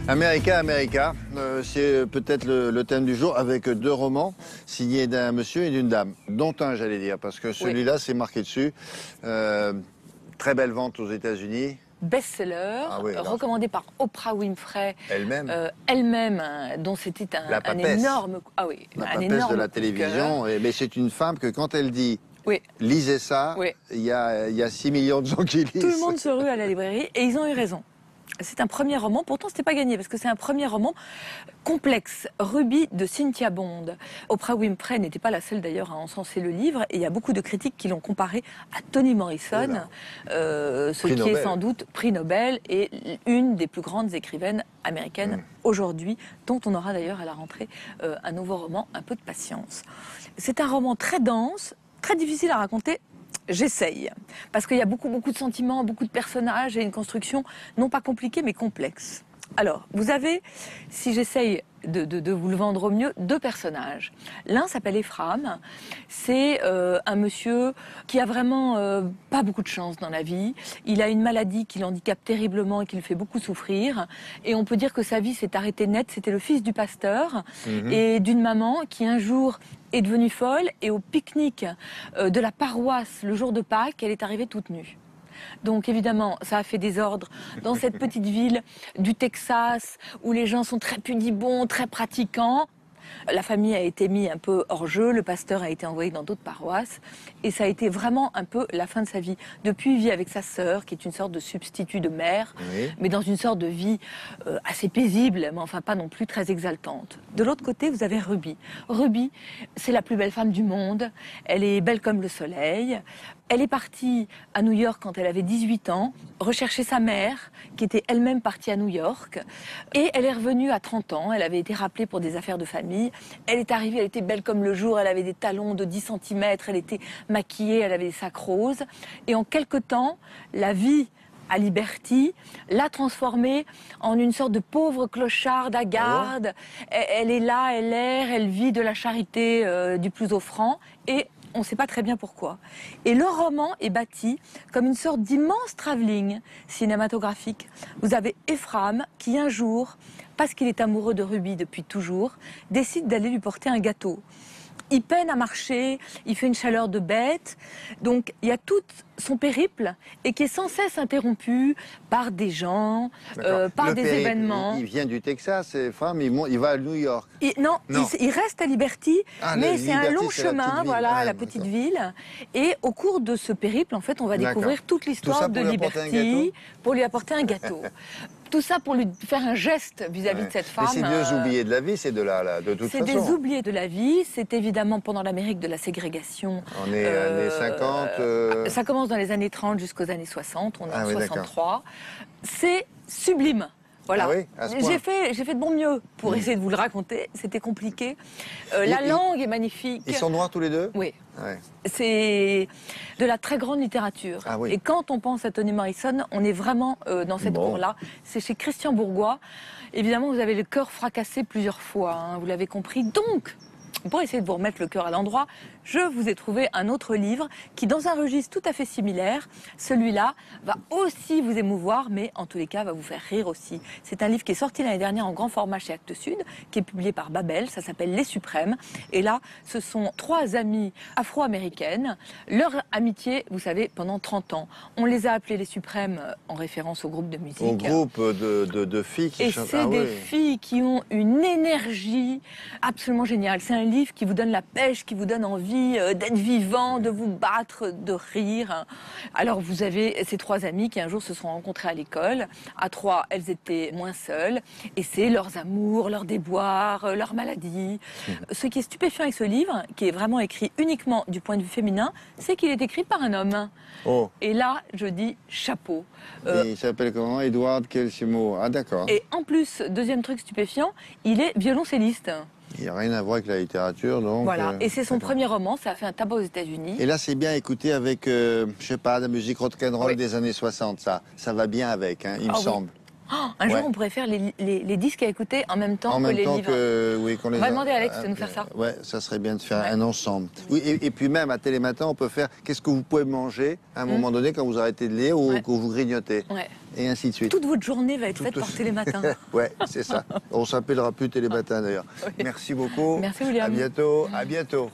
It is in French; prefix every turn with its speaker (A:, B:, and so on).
A: America, America, c'est peut-être le thème du jour, avec deux romans signés d'un monsieur et d'une dame, dont un, j'allais dire, parce que celui-là, c'est marqué dessus. Très belle vente aux États-Unis.
B: Best-seller, recommandé par Oprah Winfrey.
A: Elle-même.
B: Elle-même, dont c'était un énorme...
A: Ah oui, la papesse de la télévision. Mais c'est une femme que quand elle dit « lisez ça », il y a 6 millions de gens qui lisent.
B: Tout le monde se rue à la librairie, et ils ont eu raison. C'est un premier roman, pourtant c'était pas gagné, parce que c'est un premier roman complexe, Ruby de Cynthia Bond. Oprah Winfrey n'était pas la seule d'ailleurs à encenser le livre, et il y a beaucoup de critiques qui l'ont comparé à Toni Morrison, ce qui est sans doute prix Nobel, et une des plus grandes écrivaines américaines aujourd'hui, dont on aura d'ailleurs à la rentrée un nouveau roman, Un peu de patience. C'est un roman très dense, très difficile à raconter. J'essaye, parce qu'il y a beaucoup de sentiments, beaucoup de personnages et une construction non pas compliquée mais complexe. Alors, vous avez, si j'essaye de vous le vendre au mieux, deux personnages. L'un s'appelle Ephraim, c'est un monsieur qui a vraiment pas beaucoup de chance dans la vie. Il a une maladie qui l'handicape terriblement et qui le fait beaucoup souffrir. Et on peut dire que sa vie s'est arrêtée net. C'était le fils du pasteur et d'une maman qui un jour est devenue folle, et au pique-nique de la paroisse le jour de Pâques, elle est arrivée toute nue. Donc évidemment, ça a fait désordre dans cette petite ville du Texas où les gens sont très pudibonds, très pratiquants. La famille a été mise un peu hors jeu, le pasteur a été envoyé dans d'autres paroisses, et ça a été vraiment un peu la fin de sa vie. Depuis, il vit avec sa sœur, qui est une sorte de substitut de mère, mais dans une sorte de vie assez paisible, mais enfin pas non plus très exaltante. De l'autre côté, vous avez Ruby. Ruby, c'est la plus belle femme du monde, elle est belle comme le soleil. Elle est partie à New York quand elle avait 18 ans, rechercher sa mère, qui était elle-même partie à New York. Et elle est revenue à 30 ans, elle avait été rappelée pour des affaires de famille. Elle est arrivée, elle était belle comme le jour, elle avait des talons de 10 cm, elle était maquillée, elle avait des sacs roses. Et en quelque temps, la vie à Liberty l'a transformée en une sorte de pauvre clocharde hagarde. Elle est là, elle erre, elle vit de la charité du plus offrant. Et on ne sait pas très bien pourquoi. Et le roman est bâti comme une sorte d'immense travelling cinématographique. Vous avez Ephraim qui un jour, parce qu'il est amoureux de Ruby depuis toujours, décide d'aller lui porter un gâteau. Il peine à marcher, il fait une chaleur de bête, donc il y a tout son périple et qui est sans cesse interrompu par des gens, par des événements.
A: Il vient du Texas, Ephraim, il va à New York.
B: Non. Il reste à Liberty, mais c'est un long chemin, voilà, la petite ville. Et au cours de ce périple, en fait, on va découvrir toute l'histoire de Liberty pour lui apporter un gâteau. Tout ça pour lui faire un geste vis-à-vis de cette femme.
A: Mais c'est des oubliés de la vie, c'est de toute façon.
B: C'est des oubliés de la vie, c'est évidemment pendant l'Amérique de la ségrégation.
A: On est années 50
B: Ça commence dans les années 30 jusqu'aux années 60, on est en 63. C'est sublime. Voilà. J'ai fait de mon mieux pour essayer de vous le raconter. C'était compliqué. La langue est magnifique.
A: Ils sont noirs tous les deux?
B: Oui. C'est de la très grande littérature. Et quand on pense à Toni Morrison, on est vraiment dans cette cour-là. C'est chez Christian Bourgois. Évidemment, vous avez le cœur fracassé plusieurs fois, hein, vous l'avez compris. Donc, pour essayer de vous remettre le cœur à l'endroit, je vous ai trouvé un autre livre qui, dans un registre tout à fait similaire, celui-là va aussi vous émouvoir, mais en tous les cas va vous faire rire aussi. C'est un livre qui est sorti l'année dernière en grand format chez Actes Sud, qui est publié par Babel, ça s'appelle Les Suprêmes. Et là, ce sont trois amies afro-américaines. Leur amitié, vous savez, pendant 30 ans. On les a appelées Les Suprêmes en référence au groupe de musique.
A: Au groupe de filles qui chantent.
B: Et c'est des filles qui ont une énergie absolument géniale. C'est un livre qui vous donne la pêche, qui vous donne envie d'être vivant, de vous battre, de rire. Alors vous avez ces trois amies qui un jour se sont rencontrées à l'école. À trois, elles étaient moins seules. Et c'est leurs amours, leurs déboires, leurs maladies. Ce qui est stupéfiant avec ce livre, qui est vraiment écrit uniquement du point de vue féminin, c'est qu'il est écrit par un homme. Et là, je dis chapeau.
A: Il s'appelle comment? Edward Kelsimo. Ah d'accord.
B: Et en plus, deuxième truc stupéfiant, il est violoncelliste.
A: Il n'y a rien à voir avec la littérature, donc...
B: Voilà, et c'est son premier roman, ça a fait un tabac aux États-Unis.
A: Et là, c'est bien écouté avec, je sais pas, la musique rock'n'roll des années 60, ça va bien avec, hein, il me semble.
B: Un jour,
A: Ouais.
B: on pourrait faire les disques à écouter en même temps
A: En
B: que
A: même
B: les
A: temps
B: livres.
A: que, oui, qu'on les
B: On va
A: a-
B: demander à Alex de nous faire ça.
A: Ouais, ça serait bien de faire
B: Ouais.
A: un ensemble. Oui, et puis même à Télématin, on peut faire qu'est-ce que vous pouvez manger à un moment donné quand vous arrêtez de lire ou
B: Ouais.
A: que vous grignotez.
B: Ouais.
A: Et ainsi de suite.
B: Toute votre journée va être faite par Télématin.
A: Ouais, c'est ça. On s'appellera plus Télématin d'ailleurs.
B: Oui.
A: Merci beaucoup.
B: Merci, William.
A: À bientôt. À bientôt.